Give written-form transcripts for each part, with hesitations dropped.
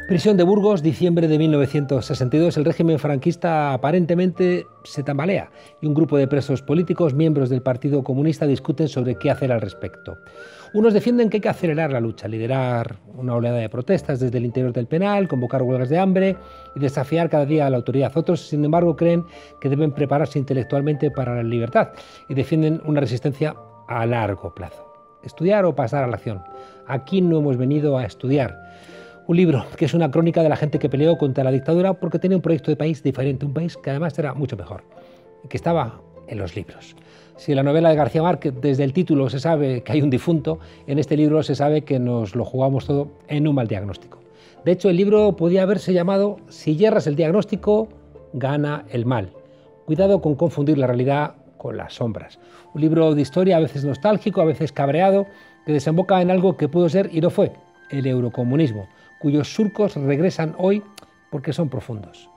Prisión de Burgos, diciembre de 1962. El régimen franquista aparentemente se tambalea y un grupo de presos políticos, miembros del Partido Comunista, discuten sobre qué hacer al respecto. Unos defienden que hay que acelerar la lucha, liderar una oleada de protestas desde el interior del penal, convocar huelgas de hambre y desafiar cada día a la autoridad. Otros, sin embargo, creen que deben prepararse intelectualmente para la libertad y defienden una resistencia a largo plazo. ¿Estudiar o pasar a la acción? Aquí no hemos venido a estudiar. Un libro que es una crónica de la gente que peleó contra la dictadura porque tenía un proyecto de país diferente, un país que además era mucho mejor, y que estaba en los libros. Si en la novela de García Márquez desde el título se sabe que hay un difunto, en este libro se sabe que nos lo jugamos todo en un mal diagnóstico. De hecho, el libro podía haberse llamado Si hierras el diagnóstico, gana el mal. Cuidado con confundir la realidad con las sombras. Un libro de historia a veces nostálgico, a veces cabreado, que desemboca en algo que pudo ser y no fue, el eurocomunismo, cuyos surcos regresan hoy porque son profundos.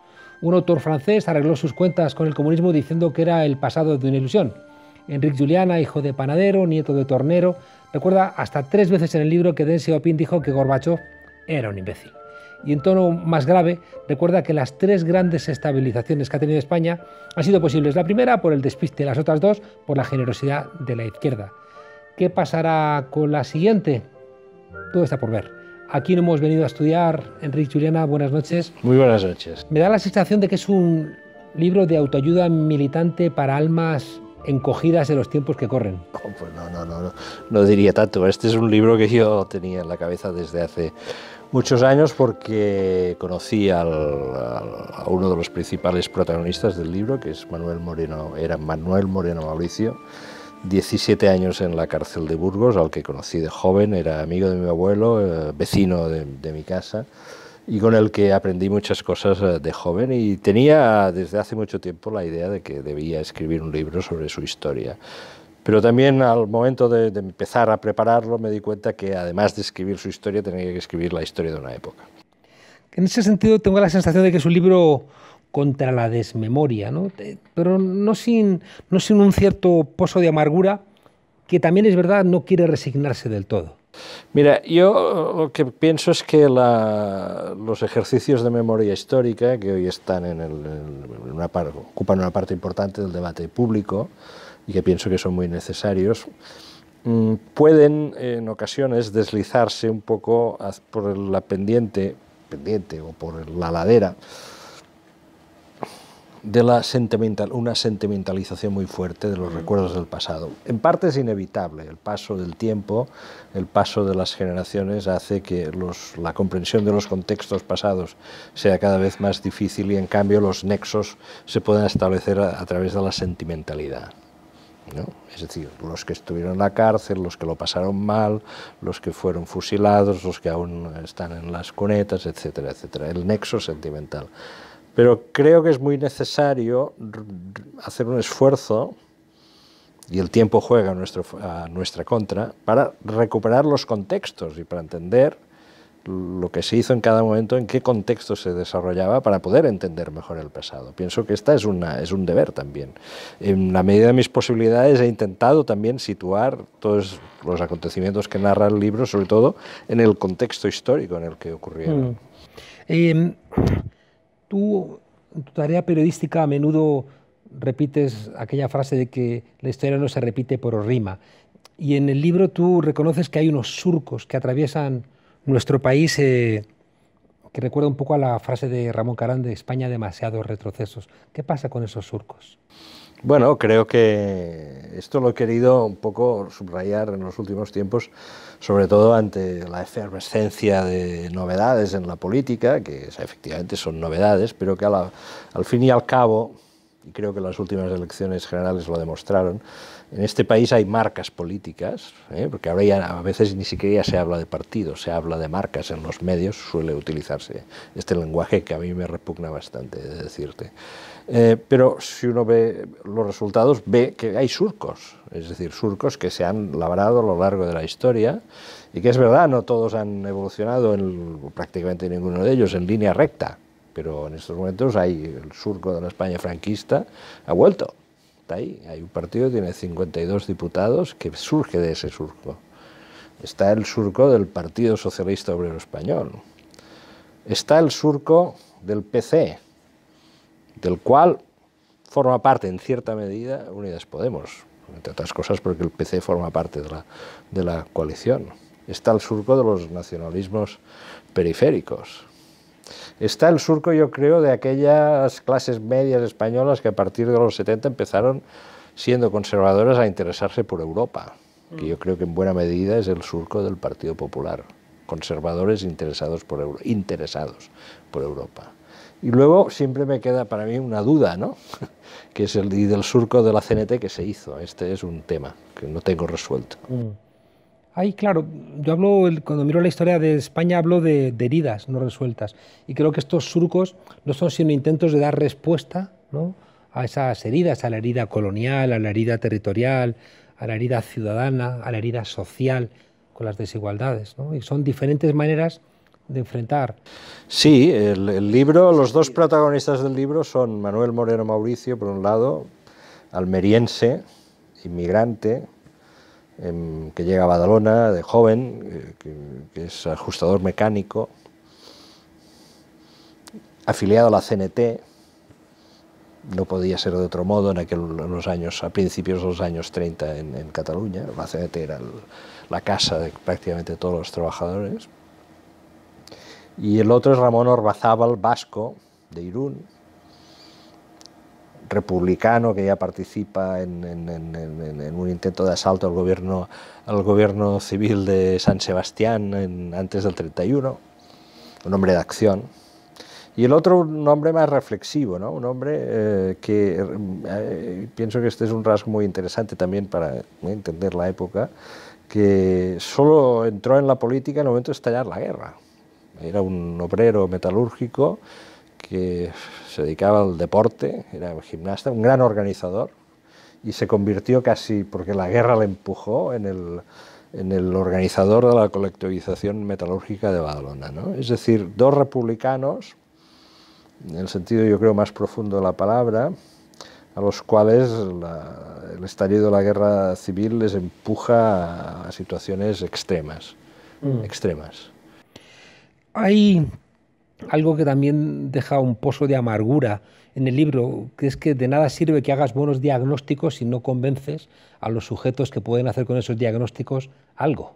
Un autor francés arregló sus cuentas con el comunismo diciendo que era el pasado de una ilusión. Enrique Juliana, hijo de panadero, nieto de tornero, recuerda hasta 3 veces en el libro que Deng Xiaoping dijo que Gorbachov era un imbécil. Y en tono más grave, recuerda que las 3 grandes estabilizaciones que ha tenido España han sido posibles. La primera por el despiste, las otras 2 por la generosidad de la izquierda. ¿Qué pasará con la siguiente? Todo está por ver. Aquí no hemos venido a estudiar. Enrique Juliana, buenas noches. Muy buenas noches. Me da la sensación de que es un libro de autoayuda militante para almas encogidas en los tiempos que corren. Oh, pues no diría tanto. Este es un libro que yo tenía en la cabeza desde hace muchos años porque conocí a uno de los principales protagonistas del libro, que es Manuel Moreno Mauricio, 17 años en la cárcel de Burgos, al que conocí de joven, era amigo de mi abuelo, vecino de mi casa, y con el que aprendí muchas cosas de joven, y tenía desde hace mucho tiempo la idea de que debía escribir un libro sobre su historia. Pero también al momento de empezar a prepararlo me di cuenta que además de escribir su historia tenía que escribir la historia de una época. En ese sentido tengo la sensación de que es un libro contra la desmemoria, ¿no? Pero no sin un cierto pozo de amargura que también es verdad no quiere resignarse del todo. Mira, yo lo que pienso es que los ejercicios de memoria histórica, que hoy están ocupan una parte importante del debate público y que pienso que son muy necesarios, pueden en ocasiones deslizarse un poco por la pendiente o por la ladera de una sentimentalización muy fuerte de los recuerdos del pasado. En parte es inevitable, el paso del tiempo, el paso de las generaciones hace que la comprensión de los contextos pasados sea cada vez más difícil y en cambio los nexos se pueden establecer a través de la sentimentalidad, ¿no? Es decir, los que estuvieron en la cárcel, los que lo pasaron mal, los que fueron fusilados, los que aún están en las cunetas, etcétera, etcétera, el nexo sentimental. Pero creo que es muy necesario hacer un esfuerzo, y el tiempo juega a nuestra contra, para recuperar los contextos y para entender lo que se hizo en cada momento, en qué contexto se desarrollaba, para poder entender mejor el pasado. Pienso que esta es un deber también. En la medida de mis posibilidades he intentado también situar todos los acontecimientos que narra el libro, sobre todo en el contexto histórico en el que ocurrieron. Tú, en tu tarea periodística, a menudo repites aquella frase de que la historia no se repite por rima. Y en el libro tú reconoces que hay unos surcos que atraviesan nuestro país, que recuerda un poco a la frase de Ramón Carán de España, demasiados retrocesos. ¿Qué pasa con esos surcos? Bueno, creo que esto lo he querido un poco subrayar en los últimos tiempos, sobre todo ante la efervescencia de novedades en la política, que efectivamente son novedades, pero que al fin y al cabo, y creo que las últimas elecciones generales lo demostraron, en este país hay marcas políticas, porque ahora ya a veces ni siquiera se habla de partidos, se habla de marcas en los medios, suele utilizarse este lenguaje que a mí me repugna bastante, de decirte. Pero si uno ve los resultados, ve que hay surcos, es decir, surcos que se han labrado a lo largo de la historia y que es verdad, no todos han evolucionado, prácticamente ninguno de ellos, en línea recta, pero en estos momentos hay el surco de la España franquista, ha vuelto. está ahí. Hay un partido que tiene 52 diputados que surge de ese surco. Está el surco del Partido Socialista Obrero Español. Está el surco del PC, del cual forma parte en cierta medida Unidas Podemos, entre otras cosas porque el PC forma parte de la coalición. Está el surco de los nacionalismos periféricos. Está el surco, yo creo, de aquellas clases medias españolas que a partir de los 70 empezaron, siendo conservadoras, a interesarse por Europa, que yo creo que en buena medida es el surco del Partido Popular, conservadores interesados por Europa. Y luego siempre me queda para mí una duda, ¿no? Que es el del surco de la CNT que se hizo. Este es un tema que no tengo resuelto. Ahí, claro, yo hablo, cuando miro la historia de España, hablo de heridas no resueltas. Y creo que estos surcos no son sino intentos de dar respuesta, ¿no?, a esas heridas, a la herida colonial, a la herida territorial, a la herida ciudadana, a la herida social, con las desigualdades, ¿no? Y son diferentes maneras de enfrentar. Sí, el libro, los dos protagonistas del libro son Manuel Moreno Mauricio, por un lado, almeriense, inmigrante, que llega a Badalona de joven, que es ajustador mecánico, afiliado a la CNT, no podía ser de otro modo en los años, a principios de los años 30 en Cataluña. La CNT era la casa de prácticamente todos los trabajadores. Y el otro es Ramón Orbazábal, vasco, de Irún, republicano, que ya participa en un intento de asalto al gobierno civil de San Sebastián antes del 31, un hombre de acción. Y el otro, un hombre más reflexivo, ¿no? Un hombre que pienso que este es un rasgo muy interesante también para entender la época, que solo entró en la política en el momento de estallar la guerra. Era un obrero metalúrgico que se dedicaba al deporte, era un gimnasta, un gran organizador, y se convirtió casi, porque la guerra le empujó, en el organizador de la colectivización metalúrgica de Badalona, ¿no? Es decir, dos republicanos, en el sentido yo creo más profundo de la palabra, a los cuales el estallido de la guerra civil les empuja a situaciones extremas. Hay algo que también deja un pozo de amargura en el libro, que es que de nada sirve que hagas buenos diagnósticos si no convences a los sujetos que pueden hacer con esos diagnósticos algo.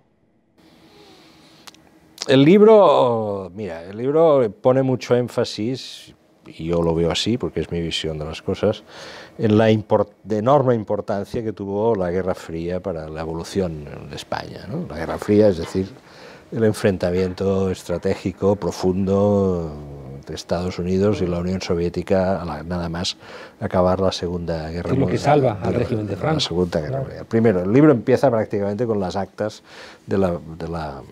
El libro, mira, el libro pone mucho énfasis, y yo lo veo así porque es mi visión de las cosas, en la enorme importancia que tuvo la Guerra Fría para la evolución de España, ¿no? La Guerra Fría, es decir, el enfrentamiento estratégico profundo entre Estados Unidos y la Unión Soviética, nada más acabar la Segunda Guerra Mundial. Es lo que salva al régimen de Franco. La Segunda Guerra Mundial. Primero, el libro empieza prácticamente con las actas de la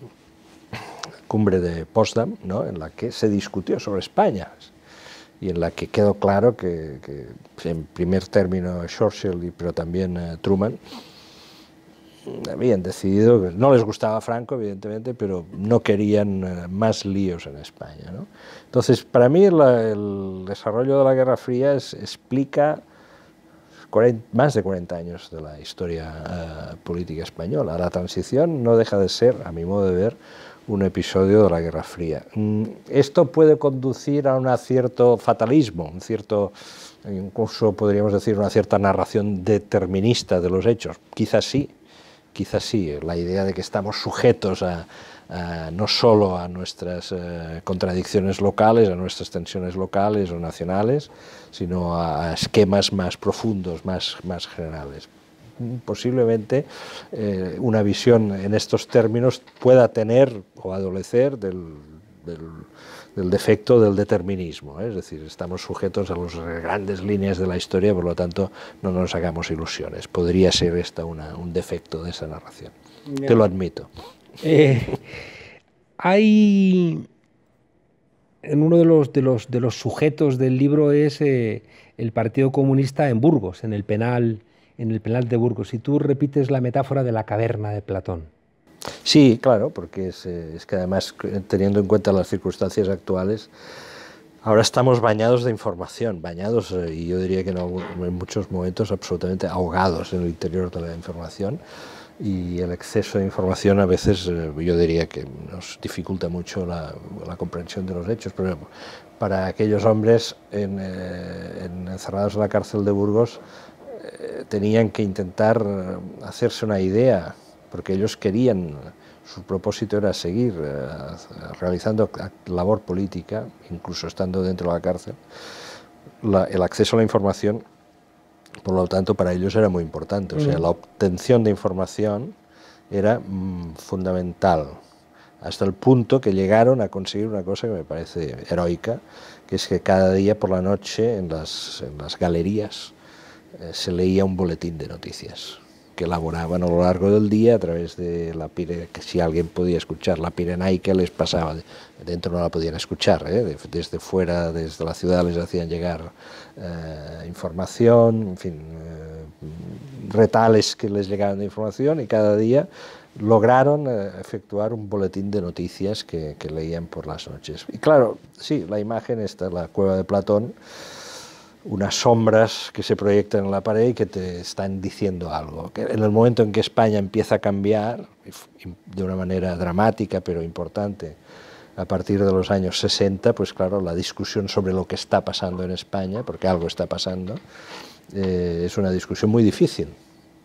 cumbre de Potsdam, ¿no?, en la que se discutió sobre España y en la que quedó claro que en primer término Churchill, pero también Truman, habían decidido que no les gustaba Franco, evidentemente, pero no querían más líos en España, ¿no? Entonces, para mí el desarrollo de la Guerra Fría explica más de 40 años de la historia política española. La transición no deja de ser, a mi modo de ver, un episodio de la Guerra Fría. Esto puede conducir a un cierto fatalismo, incluso podríamos decir una cierta narración determinista de los hechos. Quizás sí, la idea de que estamos sujetos no solo a nuestras contradicciones locales, a nuestras tensiones locales o nacionales, sino a esquemas más profundos, más generales. Posiblemente una visión en estos términos pueda tener o adolecer del defecto del determinismo, ¿eh? Es decir, estamos sujetos a las grandes líneas de la historia, por lo tanto no nos hagamos ilusiones. Podría ser esta un defecto de esa narración. Te lo admito. Hay en uno de los sujetos del libro es el Partido Comunista en Burgos, en el penal de Burgos. Y tú repites la metáfora de la caverna de Platón. Sí, claro, porque es que además, teniendo en cuenta las circunstancias actuales, Ahora estamos bañados de información, bañados, y yo diría que en muchos momentos absolutamente ahogados en el interior de la información, y el exceso de información a veces yo diría que nos dificulta mucho la comprensión de los hechos. Pero para aquellos hombres encerrados en la cárcel de Burgos tenían que intentar hacerse una idea, porque ellos querían, su propósito era seguir realizando labor política, incluso estando dentro de la cárcel. El acceso a la información, por lo tanto, para ellos era muy importante. O sea, la obtención de información era fundamental, hasta el punto que llegaron a conseguir una cosa que me parece heroica, que es que cada día por la noche en las galerías se leía un boletín de noticias que elaboraban a lo largo del día a través de que si alguien podía escuchar la pirenaica les pasaba, dentro no la podían escuchar, desde fuera, desde la ciudad les hacían llegar información, en fin, retales que les llegaban de información, y cada día lograron efectuar un boletín de noticias que leían por las noches. Y claro, sí, la imagen está, la cueva de Platón, unas sombras que se proyectan en la pared y que te están diciendo algo. Que en el momento en que España empieza a cambiar, de una manera dramática pero importante, a partir de los años 60, pues claro, la discusión sobre lo que está pasando en España, porque algo está pasando, es una discusión muy difícil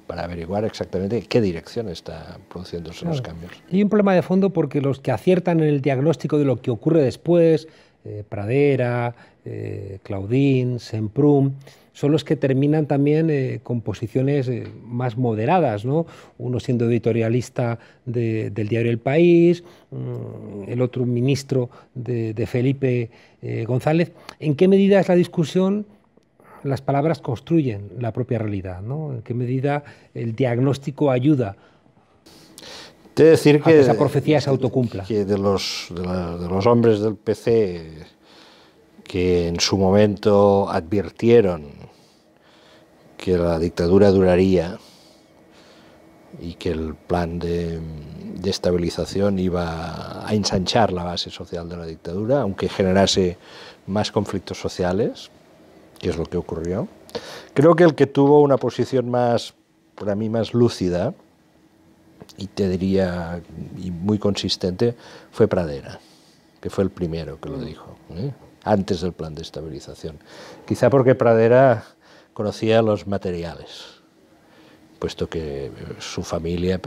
para averiguar exactamente en qué dirección está produciéndose los cambios. Y un problema de fondo porque los que aciertan en el diagnóstico de lo que ocurre después, Pradera, Claudín, Semprún, son los que terminan también con posiciones más moderadas, ¿no? Uno siendo editorialista del diario El País, el otro ministro de Felipe González. ¿En qué medida es la discusión? Las palabras construyen la propia realidad, ¿no? ¿En qué medida el diagnóstico ayuda Te decir a que esa profecía se autocumpla? Que de los hombres del PC que en su momento advirtieron que la dictadura duraría y que el plan de estabilización iba a ensanchar la base social de la dictadura, aunque generase más conflictos sociales, que es lo que ocurrió. Creo que el que tuvo una posición más, para mí, más lúcida, y te diría, y muy consistente, fue Pradera, que fue el primero que lo dijo, antes del plan de estabilización. Quizá porque Pradera conocía los materiales, puesto que su familia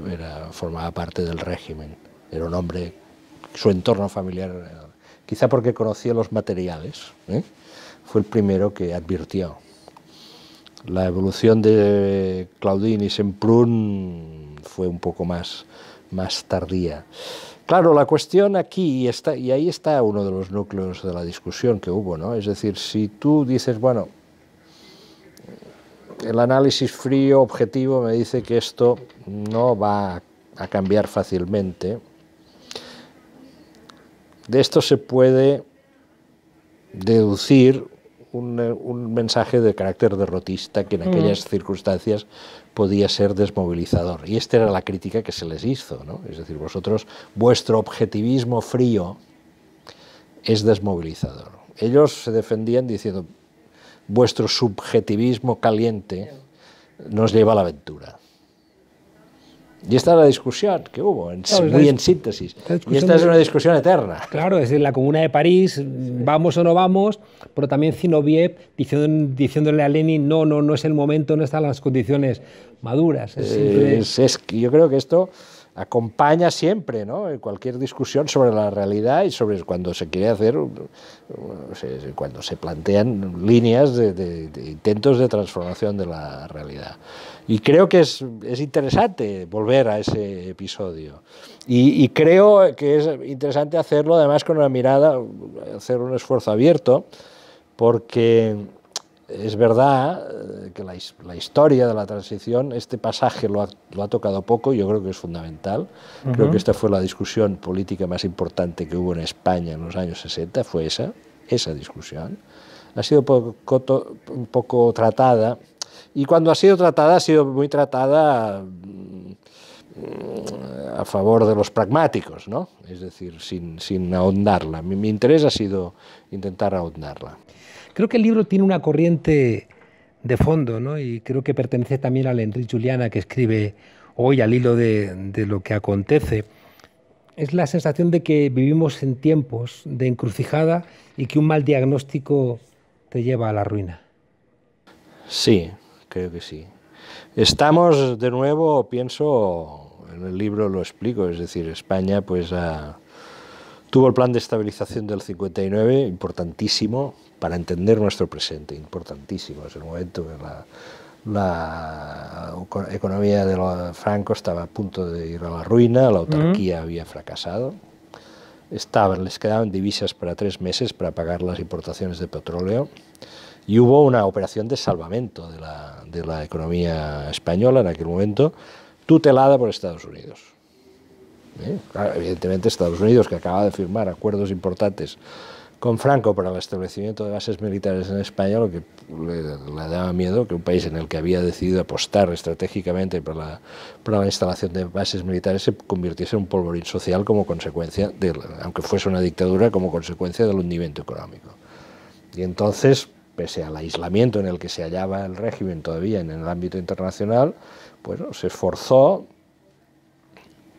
formaba parte del régimen, era un hombre, su entorno familiar, quizá porque conocía los materiales, fue el primero que advirtió. La evolución de Claudín y Semprún fue un poco más tardía. Claro, la cuestión aquí, y ahí está uno de los núcleos de la discusión que hubo, ¿no? Es decir, si tú dices, bueno, el análisis frío, objetivo, me dice que esto no va a cambiar fácilmente, de esto se puede deducir un mensaje de carácter derrotista que en aquellas circunstancias podía ser desmovilizador. Y esta era la crítica que se les hizo, ¿no? Es decir, vosotros, vuestro objetivismo frío es desmovilizador. Ellos se defendían diciendo, vuestro subjetivismo caliente nos lleva a la aventura. Y esta es la discusión que hubo, muy en síntesis. Y esta es una discusión eterna. Claro, es decir, la Comuna de París, vamos o no vamos, pero también Zinoviev diciéndole a Lenin, no es el momento, no están las condiciones maduras. Yo creo que esto acompaña siempre, ¿no?, en cualquier discusión sobre la realidad y sobre cuando se quiere hacer, cuando se plantean líneas de intentos de transformación de la realidad. Y creo que es interesante volver a ese episodio. Y creo que es interesante hacerlo además con una mirada, hacer un esfuerzo abierto, porque es verdad que la historia de la transición, este pasaje lo ha tocado poco, yo creo que es fundamental. Creo que esta fue la discusión política más importante que hubo en España en los años 60, fue esa discusión. Ha sido un poco tratada, y cuando ha sido muy tratada a favor de los pragmáticos, ¿no? Es decir, sin ahondarla. Mi interés ha sido intentar ahondarla. Creo que el libro tiene una corriente de fondo, ¿no? Y creo que pertenece también al Enric Juliana, que escribe hoy al hilo de lo que acontece. Es la sensación de que vivimos en tiempos de encrucijada y que un mal diagnóstico te lleva a la ruina. Sí, creo que sí. Estamos de nuevo, pienso, en el libro lo explico, es decir, España pues tuvo el plan de estabilización del 59, importantísimo para entender nuestro presente, importantísimo. Es el momento que la economía de Franco estaba a punto de ir a la ruina, la autarquía había fracasado, les quedaban divisas para 3 meses para pagar las importaciones de petróleo y hubo una operación de salvamento de la economía española en aquel momento, tutelada por Estados Unidos. Claro, evidentemente Estados Unidos, que acaba de firmar acuerdos importantes con Franco para el establecimiento de bases militares en España, lo que le daba miedo que un país en el que había decidido apostar estratégicamente por la instalación de bases militares se convirtiese en un polvorín social como consecuencia, aunque fuese una dictadura, como consecuencia del hundimiento económico. Y entonces, pese al aislamiento en el que se hallaba el régimen todavía en el ámbito internacional, pues se esforzó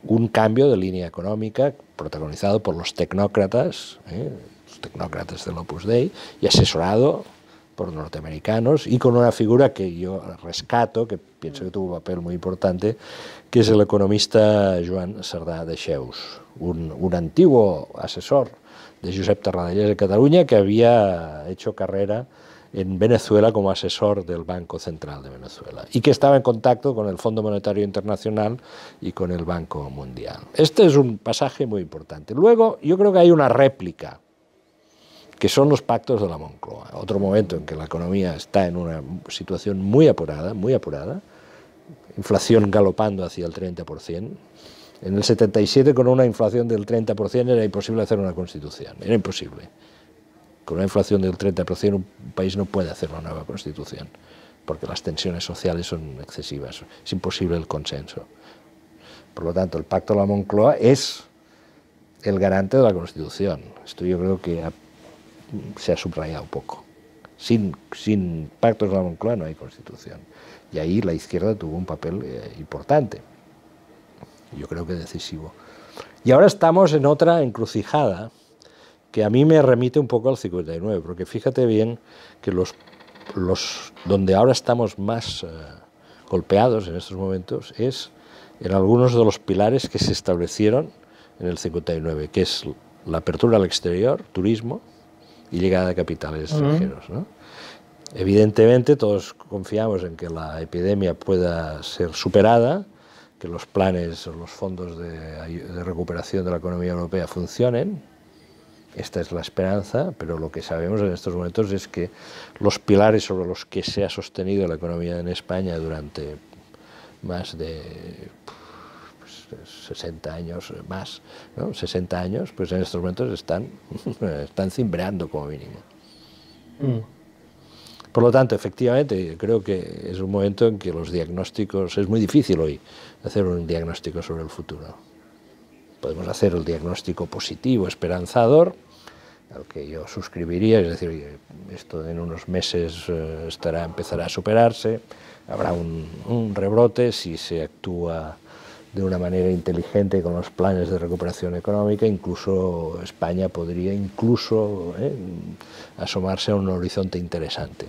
un cambio de línea económica protagonizado por los tecnócratas del Opus Dei y asesorado por norteamericanos y con una figura que yo rescato, que pienso que tuvo un papel muy importante, que es el economista Joan Cerdà de Cheus, un antiguo asesor de Josep Tarradellas de Cataluña que había hecho carrera en Venezuela como asesor del Banco Central de Venezuela y que estaba en contacto con el Fondo Monetario Internacional y con el Banco Mundial. Este es un pasaje muy importante. Luego, yo creo que hay una réplica, que son los pactos de la Moncloa. Otro momento en que la economía está en una situación muy apurada, inflación galopando hacia el 30%. En el 77, con una inflación del 30%, era imposible hacer una constitución, era imposible. Con una inflación del 30%, un país no puede hacer una nueva constitución, porque las tensiones sociales son excesivas, es imposible el consenso. Por lo tanto, el pacto de la Moncloa es el garante de la constitución. Esto yo creo que se ha subrayado un poco. Sin pactos de la Moncloa no hay constitución. Y ahí la izquierda tuvo un papel importante, yo creo que decisivo. Y ahora estamos en otra encrucijada que a mí me remite un poco al 59, porque fíjate bien que donde ahora estamos más golpeados en estos momentos es en algunos de los pilares que se establecieron en el 59, que es la apertura al exterior, turismo y llegada de capitales extranjeros, ¿no? Evidentemente todos confiamos en que la epidemia pueda ser superada, que los planes o los fondos de recuperación de la economía europea funcionen. Esta es la esperanza, pero lo que sabemos en estos momentos es que los pilares sobre los que se ha sostenido la economía en España durante más de 60 años más, ¿no? 60 años, pues en estos momentos están cimbreando como mínimo. Por lo tanto, efectivamente, creo que es un momento en que los diagnósticos, es muy difícil hoy hacer un diagnóstico sobre el futuro. Podemos hacer el diagnóstico positivo, esperanzador, al que yo suscribiría, es decir, oye, esto en unos meses empezará a superarse, habrá un rebrote si se actúa de una manera inteligente con los planes de recuperación económica. Incluso España podría asomarse a un horizonte interesante.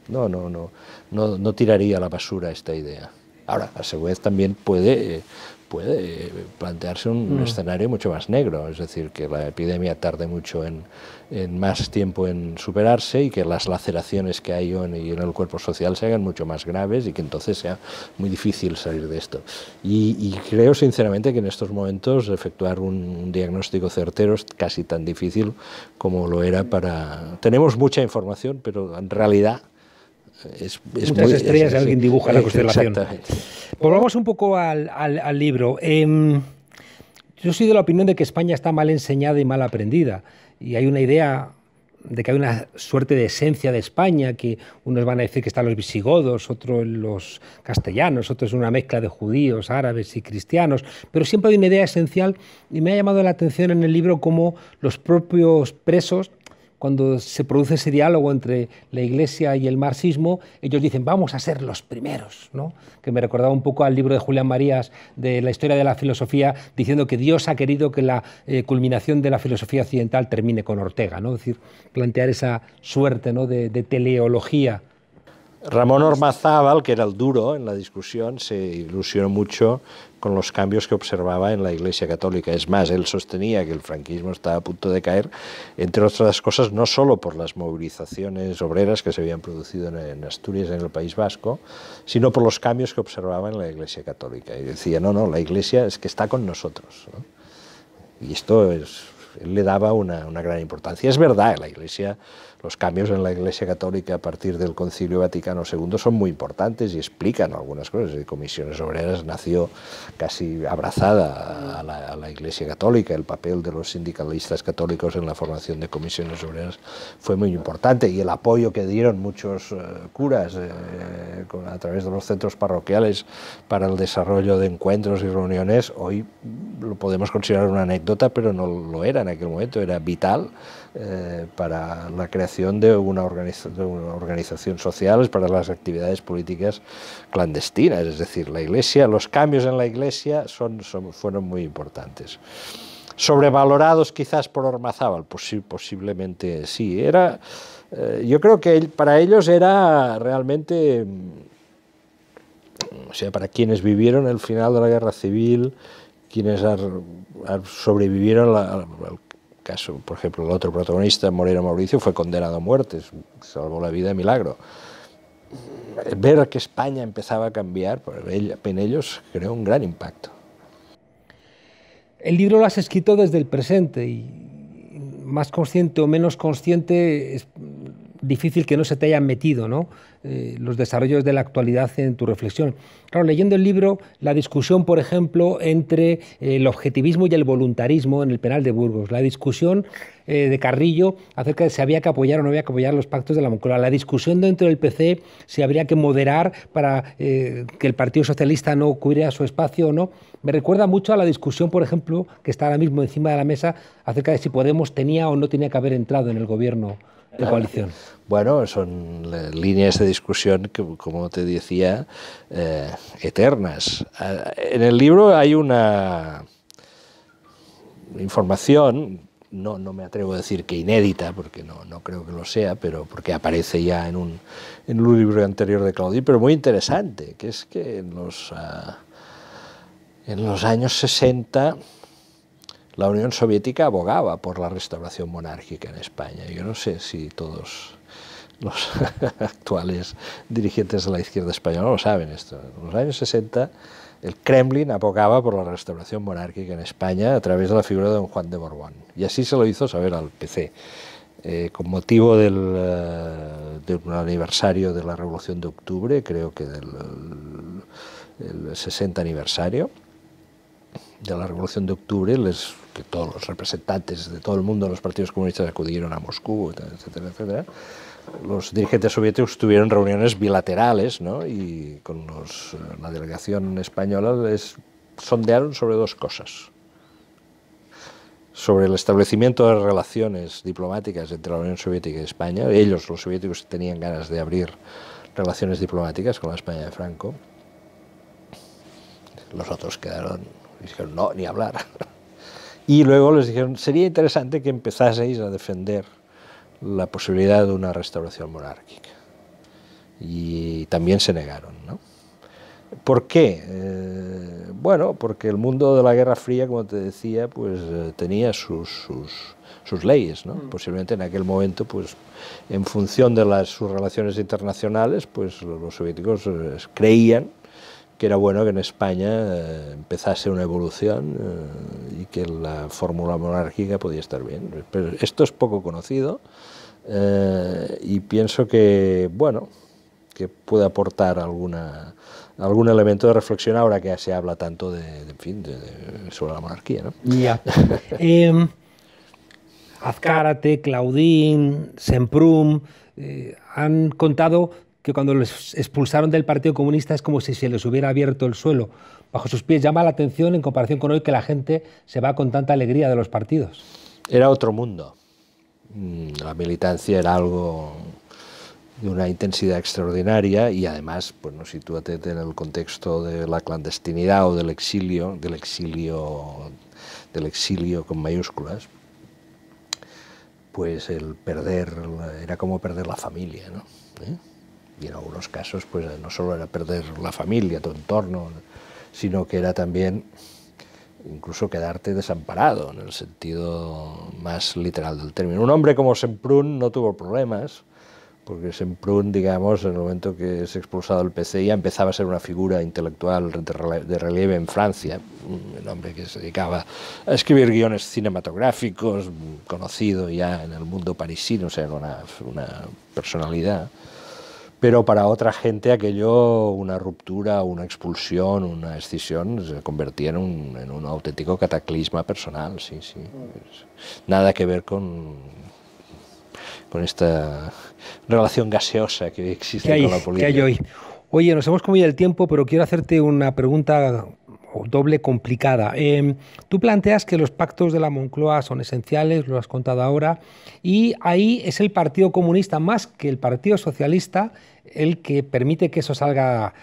No tiraría a la basura esta idea. Ahora, a su vez también puede plantearse un escenario mucho más negro, es decir, que la epidemia tarde mucho en más tiempo en superarse y que las laceraciones que hay en el cuerpo social se hagan mucho más graves y que entonces sea muy difícil salir de esto. Y creo sinceramente que en estos momentos efectuar un diagnóstico certero es casi tan difícil como lo era Tenemos mucha información, pero en realidad muchas estrellas, alguien dibuja la constelación. Exactamente. Volvamos un poco al libro. Yo soy de la opinión de que España está mal enseñada y mal aprendida. Y hay una idea de que hay una suerte de esencia de España, que unos van a decir que están los visigodos, otros los castellanos, otros una mezcla de judíos, árabes y cristianos, pero siempre hay una idea esencial y me ha llamado la atención en el libro cómo los propios presos, cuando se produce ese diálogo entre la Iglesia y el marxismo, ellos dicen, vamos a ser los primeros, ¿no? Que me recordaba un poco al libro de Julián Marías de la historia de la filosofía, diciendo que Dios ha querido que la culminación de la filosofía occidental termine con Ortega, ¿no? Es decir, plantear esa suerte, ¿no?, de teleología. Ramón Ormazábal, que era el duro en la discusión, se ilusionó mucho con los cambios que observaba en la Iglesia Católica. Es más, él sostenía que el franquismo estaba a punto de caer, entre otras cosas, no solo por las movilizaciones obreras que se habían producido en Asturias, en el País Vasco, sino por los cambios que observaba en la Iglesia Católica. Y decía, no, la Iglesia es que está con nosotros, ¿no? Y esto es... Él le daba una gran importancia. Es verdad, la Iglesia, los cambios en la Iglesia Católica a partir del Concilio Vaticano II son muy importantes y explican algunas cosas. Comisiones Obreras nació casi abrazada a la Iglesia Católica. El papel de los sindicalistas católicos en la formación de Comisiones Obreras fue muy importante, y el apoyo que dieron muchos curas a través de los centros parroquiales para el desarrollo de encuentros y reuniones, hoy lo podemos considerar una anécdota, pero no lo era en aquel momento, era vital para la creación de una organización social, para las actividades políticas clandestinas. Es decir, la Iglesia, los cambios en la Iglesia fueron muy importantes. ¿Sobrevalorados quizás por Ormazábal? Pues sí, posiblemente sí. Yo creo que para ellos era realmente, o sea, para quienes vivieron el final de la Guerra Civil, quienes sobrevivieron al caso, por ejemplo, el otro protagonista, Moreno Mauricio, fue condenado a muerte, salvó la vida de milagro. Ver que España empezaba a cambiar, en ellos creó un gran impacto. El libro lo has escrito desde el presente, y más consciente o menos consciente, es difícil que no se te hayan metido, ¿no?, los desarrollos de la actualidad en tu reflexión. Claro, leyendo el libro, la discusión, por ejemplo, entre el objetivismo y el voluntarismo en el penal de Burgos, la discusión de Carrillo acerca de si había que apoyar o no había que apoyar los pactos de la Moncloa, la discusión dentro del PC si habría que moderar para que el Partido Socialista no cubriera su espacio o no, me recuerda mucho a la discusión, por ejemplo, que está ahora mismo encima de la mesa acerca de si Podemos tenía o no tenía que haber entrado en el gobierno de coalición. Bueno, son líneas de discusión que, como te decía, eternas. En el libro hay una información, no me atrevo a decir que inédita, porque no creo que lo sea, pero porque aparece ya en un libro anterior de Claudí, pero muy interesante, que es que en los años 60... la Unión Soviética abogaba por la restauración monárquica en España. Yo no sé si todos los actuales dirigentes de la izquierda española lo saben esto. En los años 60 el Kremlin abogaba por la restauración monárquica en España a través de la figura de don Juan de Borbón. Y así se lo hizo saber al PC. Con motivo de un aniversario de la Revolución de Octubre, creo que del 60 aniversario de la Revolución de Octubre, que todos los representantes de todo el mundo de los partidos comunistas acudieron a Moscú, etcétera, etcétera. Los dirigentes soviéticos tuvieron reuniones bilaterales, ¿no?, y con la delegación española les sondearon sobre dos cosas: sobre el establecimiento de relaciones diplomáticas entre la Unión Soviética y España. Ellos, los soviéticos, tenían ganas de abrir relaciones diplomáticas con la España de Franco. Los otros dijeron no, ni hablar. Y luego les dijeron, sería interesante que empezaseis a defender la posibilidad de una restauración monárquica. Y también se negaron, ¿no? ¿Por qué? Bueno, porque el mundo de la Guerra Fría, como te decía, pues tenía sus leyes, ¿no? Posiblemente en aquel momento, pues en función de sus relaciones internacionales, pues los soviéticos creían que era bueno que en España empezase una evolución y que la fórmula monárquica podía estar bien. Pero esto es poco conocido y pienso que, bueno, que puede aportar algún elemento de reflexión ahora que se habla tanto sobre la monarquía, ¿no? Ya. Azcárate, Claudín, Semprún, han contado que cuando les expulsaron del Partido Comunista es como si se les hubiera abierto el suelo bajo sus pies. Llama la atención en comparación con hoy que la gente se va con tanta alegría de los partidos. Era otro mundo. La militancia era algo de una intensidad extraordinaria y además, pues no, sitúate en el contexto de la clandestinidad o del exilio con mayúsculas, pues el perder era como perder la familia, ¿no? Y en algunos casos, pues no solo era perder la familia, tu entorno, sino que era también incluso quedarte desamparado, en el sentido más literal del término. Un hombre como Semprún no tuvo problemas, porque Semprún, digamos, en el momento que es expulsado del PC ya empezaba a ser una figura intelectual de relieve en Francia, un hombre que se dedicaba a escribir guiones cinematográficos, conocido ya en el mundo parisino, o sea, una personalidad. Pero para otra gente aquello, una ruptura, una expulsión, una escisión, se convertía en un auténtico cataclisma personal, sí. Nada que ver con esta relación gaseosa que existe con la política. ¿Qué hay hoy? Oye, nos hemos comido el tiempo, pero quiero hacerte una pregunta doble complicada. Tú planteas que los pactos de la Moncloa son esenciales, lo has contado ahora, y ahí es el Partido Comunista más que el Partido Socialista el que permite que eso salga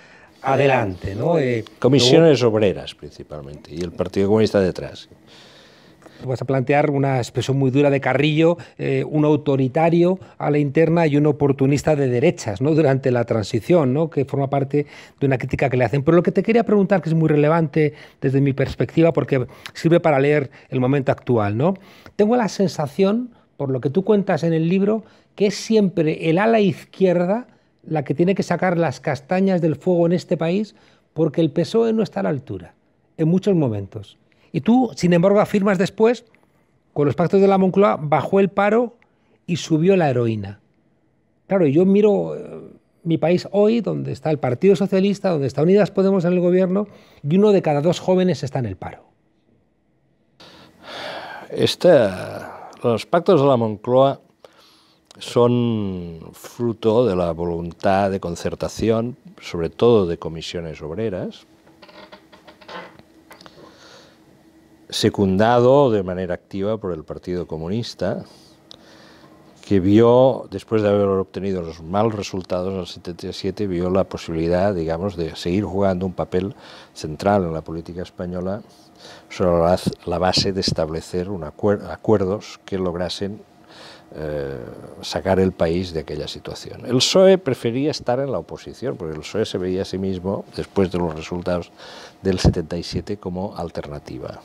adelante, ¿no? Comisiones obreras principalmente, y el Partido Comunista detrás. Vas a plantear una expresión muy dura de Carrillo, un autoritario a la interna y un oportunista de derechas, ¿no? Durante la transición, ¿no? Que forma parte de una crítica que le hacen. Pero lo que te quería preguntar, que es muy relevante desde mi perspectiva, porque sirve para leer el momento actual, ¿no? Tengo la sensación, por lo que tú cuentas en el libro, que es siempre el ala izquierda la que tiene que sacar las castañas del fuego en este país, porque el PSOE no está a la altura, en muchos momentos. Y tú, sin embargo, afirmas después, con los pactos de la Moncloa, bajó el paro y subió la heroína. Claro, yo miro mi país hoy, donde está el Partido Socialista, donde está Unidas Podemos en el gobierno, y 1 de cada 2 jóvenes está en el paro. Los pactos de la Moncloa son fruto de la voluntad de concertación, sobre todo de comisiones obreras, secundado de manera activa por el Partido Comunista, que vio, después de haber obtenido los malos resultados en el 77, vio la posibilidad, digamos, de seguir jugando un papel central en la política española sobre la base de establecer acuerdos que lograsen sacar el país de aquella situación. El PSOE prefería estar en la oposición, porque el PSOE se veía a sí mismo, después de los resultados del 77, como alternativa.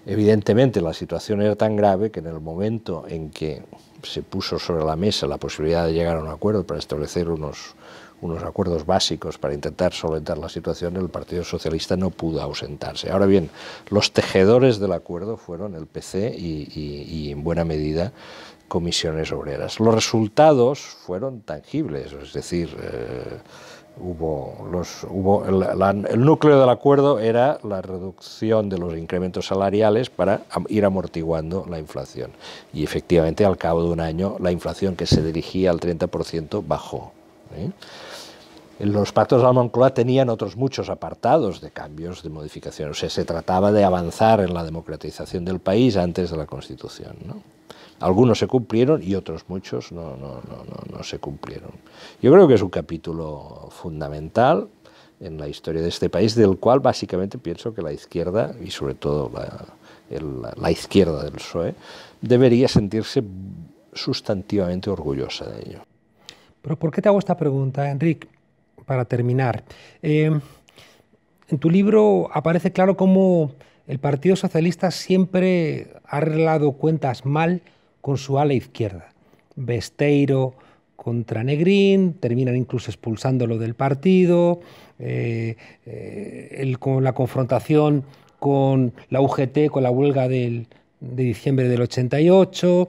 Evidentemente la situación era tan grave que en el momento en que se puso sobre la mesa la posibilidad de llegar a un acuerdo para establecer unos acuerdos básicos para intentar solventar la situación, el Partido Socialista no pudo ausentarse. Ahora bien, los tejedores del acuerdo fueron el PC y en buena medida comisiones obreras. Los resultados fueron tangibles, es decir, el núcleo del acuerdo era la reducción de los incrementos salariales para ir amortiguando la inflación. Y efectivamente, al cabo de un año, la inflación, que se dirigía al 30%, bajó. Los pactos de la Moncloa tenían otros muchos apartados de cambios, de modificaciones. O sea, se trataba de avanzar en la democratización del país antes de la Constitución, ¿no? Algunos se cumplieron y otros muchos no se cumplieron. Yo creo que es un capítulo fundamental en la historia de este país, del cual básicamente pienso que la izquierda, y sobre todo la izquierda del PSOE, debería sentirse sustantivamente orgullosa de ello. ¿Pero por qué te hago esta pregunta, Enric? Para terminar, en tu libro aparece claro cómo el Partido Socialista siempre ha arreglado cuentas mal con su ala izquierda. Besteiro contra Negrín, terminan incluso expulsándolo del partido, con la confrontación con la UGT, con la huelga del de diciembre del 88,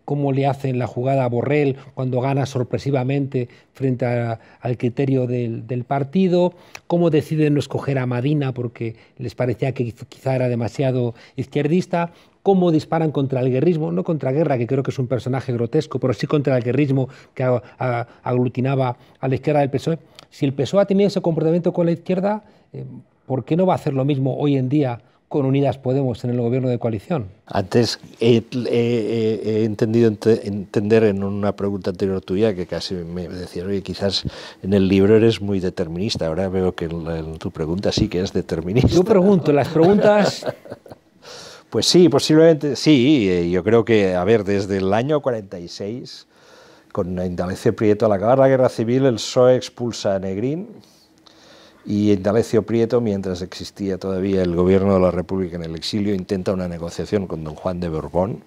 cómo le hacen la jugada a Borrell cuando gana sorpresivamente frente al criterio del partido, cómo deciden no escoger a Madina porque les parecía que quizá era demasiado izquierdista, cómo disparan contra el guerrismo, no contra Guerra, que creo que es un personaje grotesco, pero sí contra el guerrismo que aglutinaba a la izquierda del PSOE. Si el PSOE ha tenido ese comportamiento con la izquierda, ¿por qué no va a hacer lo mismo hoy en día con Unidas Podemos en el gobierno de coalición? Antes he entendido entender en una pregunta anterior tuya que casi me decías, oye, quizás en el libro eres muy determinista. Ahora veo que en tu pregunta sí que es determinista. Yo pregunto, las preguntas... Pues sí, posiblemente sí. Yo creo que, a ver, desde el año 46, con Indalecio Prieto, al acabar la Guerra Civil, el PSOE expulsa a Negrín, y Indalecio Prieto, mientras existía todavía el gobierno de la República en el exilio, intenta una negociación con don Juan de Borbón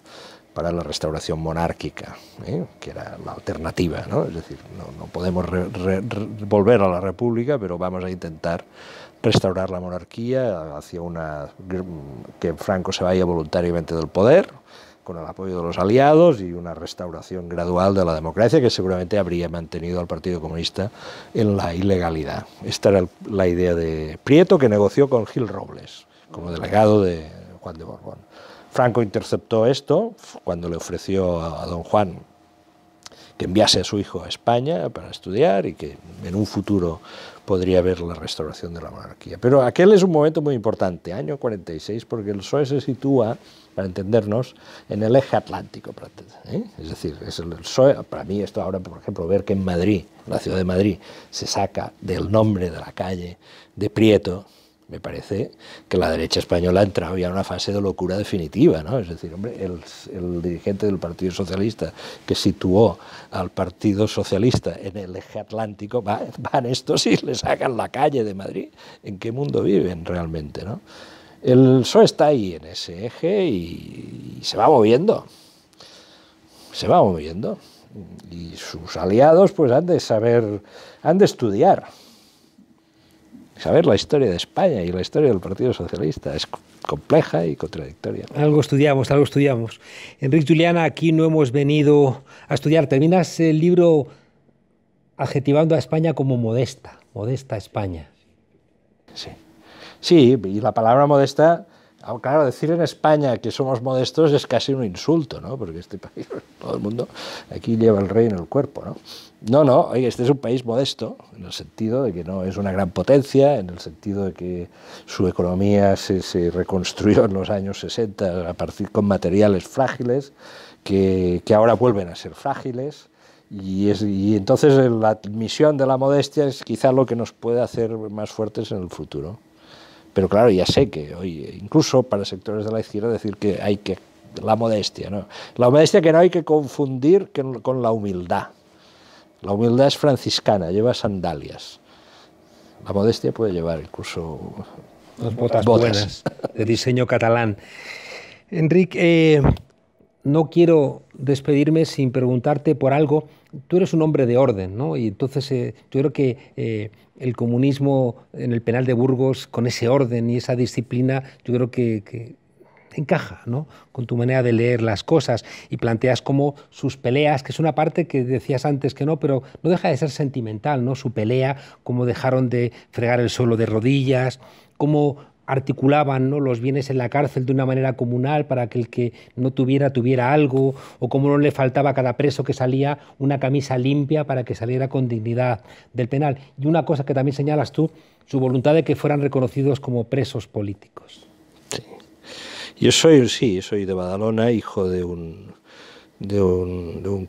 para la restauración monárquica, que era la alternativa, ¿no? Es decir, no podemos volver a la República, pero vamos a intentar restaurar la monarquía hacia que Franco se vaya voluntariamente del poder, con el apoyo de los aliados, y una restauración gradual de la democracia que seguramente habría mantenido al Partido Comunista en la ilegalidad. Esta era la idea de Prieto, que negoció con Gil Robles como delegado de Juan de Borbón. Franco interceptó esto cuando le ofreció a don Juan que enviase a su hijo a España para estudiar y que en un futuro podría haber la restauración de la monarquía. Pero aquel es un momento muy importante, año 46, porque el PSOE se sitúa, para entendernos, en el eje atlántico. Es decir, es el PSOE, para mí esto ahora, por ejemplo, ver que en Madrid, la ciudad de Madrid, se saca del nombre de la calle de Prieto, me parece que la derecha española ha entrado ya en una fase de locura definitiva, ¿no? Es decir, hombre, el dirigente del Partido Socialista que situó al Partido Socialista en el eje atlántico, van estos y le sacan la calle de Madrid. ¿En qué mundo viven realmente, no? El PSOE está ahí en ese eje y se va moviendo. Se va moviendo. Y sus aliados pues han de estudiar. Saber la historia de España y la historia del Partido Socialista es compleja y contradictoria. Algo estudiamos, algo estudiamos. Enric Juliana, aquí no hemos venido a estudiar. Terminas el libro adjetivando a España como modesta, modesta España. Sí, sí, y la palabra modesta, claro, decir en España que somos modestos es casi un insulto, ¿no? Porque este país, todo el mundo aquí lleva el rey en el cuerpo, ¿no? No, oye, este es un país modesto, en el sentido de que no es una gran potencia, en el sentido de que su economía se reconstruyó en los años 60 a partir con materiales frágiles, que ahora vuelven a ser frágiles, y entonces la admisión de la modestia es quizá lo que nos puede hacer más fuertes en el futuro. Pero claro, ya sé que hoy, incluso para sectores de la izquierda, decir que hay que la modestia, ¿no? La modestia que no hay que confundir con la humildad. La humildad es franciscana, lleva sandalias. La modestia puede llevar incluso botas buenas, de diseño catalán. Enric, no quiero despedirme sin preguntarte por algo. Tú eres un hombre de orden, ¿no? Y entonces yo creo que el comunismo en el penal de Burgos, con ese orden y esa disciplina, yo creo que encaja, ¿no? Con tu manera de leer las cosas, y planteas como sus peleas, que es una parte que decías antes que no, pero no deja de ser sentimental, ¿no? Su pelea, cómo dejaron de fregar el suelo de rodillas, cómo articulaban, ¿no?, los bienes en la cárcel de una manera comunal para que el que no tuviera algo, o cómo no le faltaba a cada preso que salía una camisa limpia para que saliera con dignidad del penal. Y una cosa que también señalas tú, su voluntad de que fueran reconocidos como presos políticos. Sí. Yo soy de Badalona, hijo de un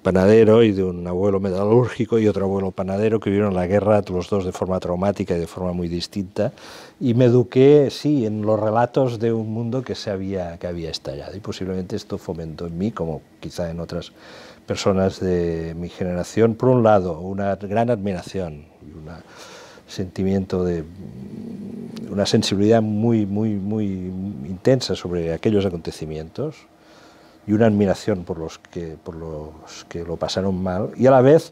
panadero y de un abuelo metalúrgico y otro abuelo panadero que vivieron la guerra, los dos de forma traumática y de forma muy distinta, y me eduqué, sí, en los relatos de un mundo que había estallado, y posiblemente esto fomentó en mí, como quizá en otras personas de mi generación, por un lado, una gran admiración y un sentimiento de una sensibilidad muy intensa sobre aquellos acontecimientos, y una admiración por los que lo pasaron mal, y a la vez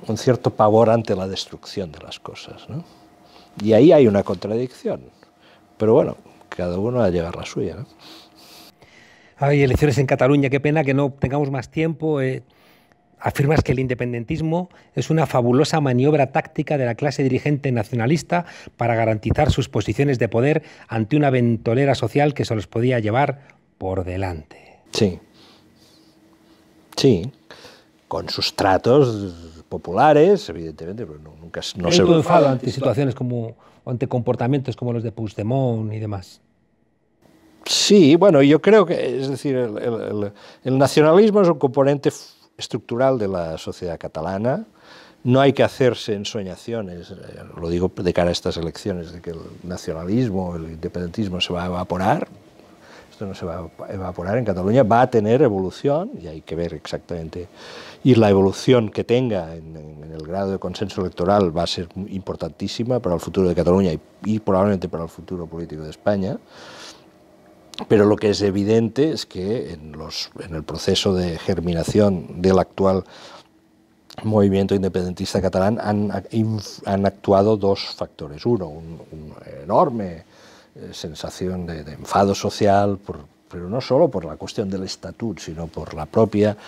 un cierto pavor ante la destrucción de las cosas, ¿no? Y ahí hay una contradicción, pero bueno, cada uno a llevar la suya, ¿no? Hay elecciones en Cataluña, qué pena que no tengamos más tiempo. Afirmas que el independentismo es una fabulosa maniobra táctica de la clase dirigente nacionalista para garantizar sus posiciones de poder ante una ventolera social que se los podía llevar por delante. Sí, sí, con sus tratos populares, evidentemente, pero nunca no se... enfado ante situaciones como, ante comportamientos como los de Puigdemont y demás. Sí, bueno, yo creo que, es decir, el nacionalismo es un componente estructural de la sociedad catalana. No hay que hacerse ensoñaciones, lo digo de cara a estas elecciones, de que el nacionalismo, el independentismo se va a evaporar. Esto no se va a evaporar en Cataluña, va a tener evolución, y hay que ver exactamente. Y la evolución que tenga en el grado de consenso electoral va a ser importantísima para el futuro de Cataluña y probablemente para el futuro político de España. Pero lo que es evidente es que en el proceso de germinación del actual movimiento independentista catalán han actuado dos factores. Uno, una enorme sensación de enfado social, pero no solo por la cuestión del estatut, sino por la propia,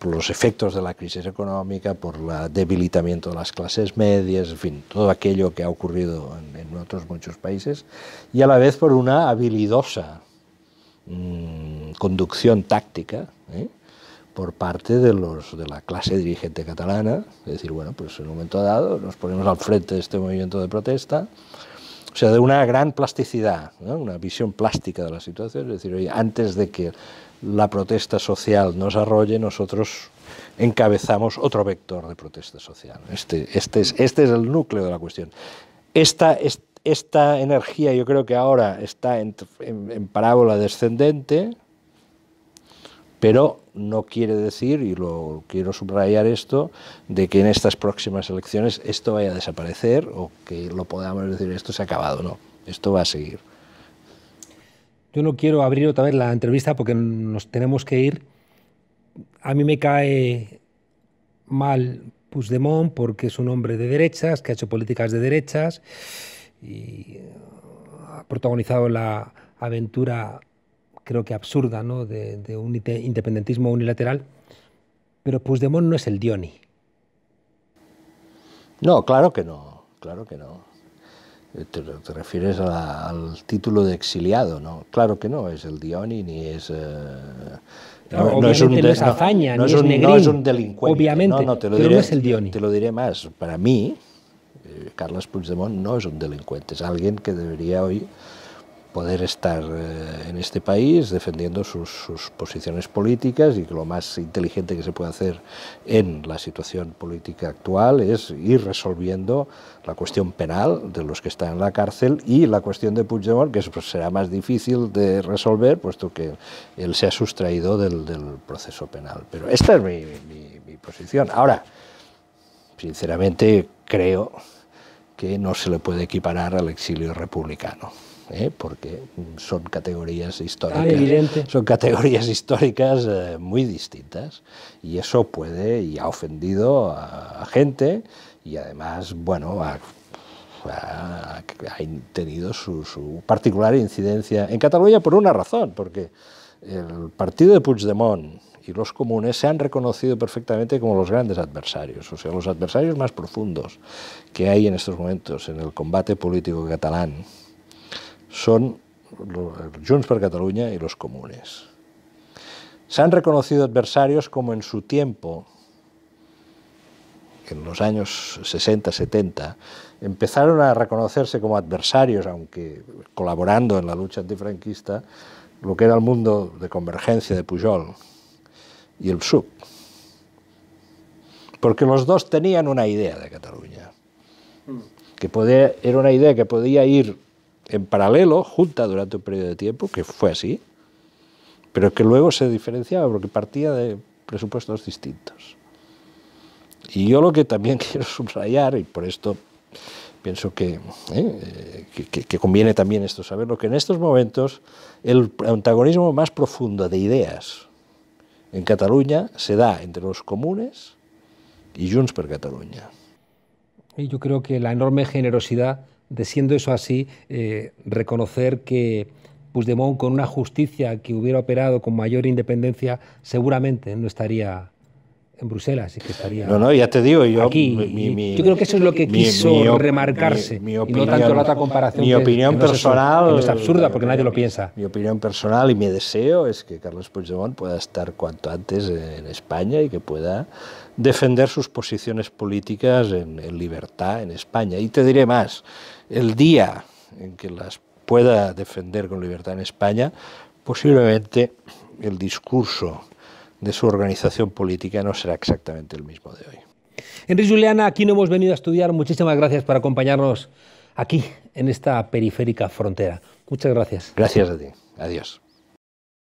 por los efectos de la crisis económica, por el debilitamiento de las clases medias, en fin, todo aquello que ha ocurrido en otros muchos países, y a la vez por una habilidosa conducción táctica por parte de la clase dirigente catalana, es decir, bueno, pues en un momento dado nos ponemos al frente de este movimiento de protesta, o sea, de una gran plasticidad, ¿no? Una visión plástica de la situación, es decir, oye, antes de que la protesta social nos arrolle, nosotros encabezamos otro vector de protesta social. Este es el núcleo de la cuestión. Esta energía yo creo que ahora está en parábola descendente, pero no quiere decir, y lo quiero subrayar esto, de que en estas próximas elecciones esto vaya a desaparecer o que lo podamos decir, esto se ha acabado, no, esto va a seguir. Yo no quiero abrir otra vez la entrevista porque nos tenemos que ir. A mí me cae mal Puigdemont porque es un hombre de derechas, que ha hecho políticas de derechas y ha protagonizado la aventura, creo que absurda, ¿no?, de un independentismo unilateral, pero Puigdemont no es el Dioni. No, claro que no, claro que no. Te refieres al título de exiliado, ¿no? Claro que no, es el Dioni, ni es... no es hazaña, ni es Negrín, no es un delincuente. Obviamente, no, te lo pero diré, no es el Dioni. Te lo diré más, para mí, Carles Puigdemont no es un delincuente, es alguien que debería hoy poder estar en este país defendiendo sus posiciones políticas, y que lo más inteligente que se puede hacer en la situación política actual es ir resolviendo la cuestión penal de los que están en la cárcel y la cuestión de Puigdemont, que pues, será más difícil de resolver puesto que él se ha sustraído del proceso penal. Pero esta es mi posición. Ahora, sinceramente creo que no se le puede equiparar al exilio republicano. Porque son categorías históricas, muy distintas, y eso puede y ha ofendido a gente, y además, bueno, ha tenido su particular incidencia en Cataluña por una razón, porque el partido de Puigdemont y los comunes se han reconocido perfectamente como los grandes adversarios, o sea, los adversarios más profundos que hay en estos momentos en el combate político catalán son Junts per Catalunya y los comunes. Se han reconocido adversarios como en su tiempo, en los años 60-70, empezaron a reconocerse como adversarios, aunque colaborando en la lucha antifranquista, lo que era el mundo de Convergencia de Pujol y el PSUV. Porque los dos tenían una idea de Cataluña, era una idea que podía ir en paralelo, junta durante un periodo de tiempo, que fue así, pero que luego se diferenciaba porque partía de presupuestos distintos. Y yo lo que también quiero subrayar, y por esto pienso que conviene también esto saberlo, que en estos momentos el antagonismo más profundo de ideas en Cataluña se da entre los comunes y Junts per Catalunya. Y yo creo que la enorme generosidad de, siendo eso así, reconocer que Puigdemont, con una justicia que hubiera operado con mayor independencia, seguramente no estaría en Bruselas y que estaría no, ya te digo, yo aquí. Yo creo que eso es lo que quiso remarcarse, mi opinión, y no tanto la otra comparación. Mi opinión personal, que no es absurda, porque nadie lo piensa. Mi opinión personal y mi deseo es que Carles Puigdemont pueda estar cuanto antes en España y que pueda defender sus posiciones políticas en libertad en España. Y te diré más, el día en que las pueda defender con libertad en España, posiblemente el discurso de su organización política no será exactamente el mismo de hoy. Enric Juliana, aquí no hemos venido a estudiar. Muchísimas gracias por acompañarnos aquí, en esta periférica frontera. Muchas gracias. Gracias a ti. Adiós.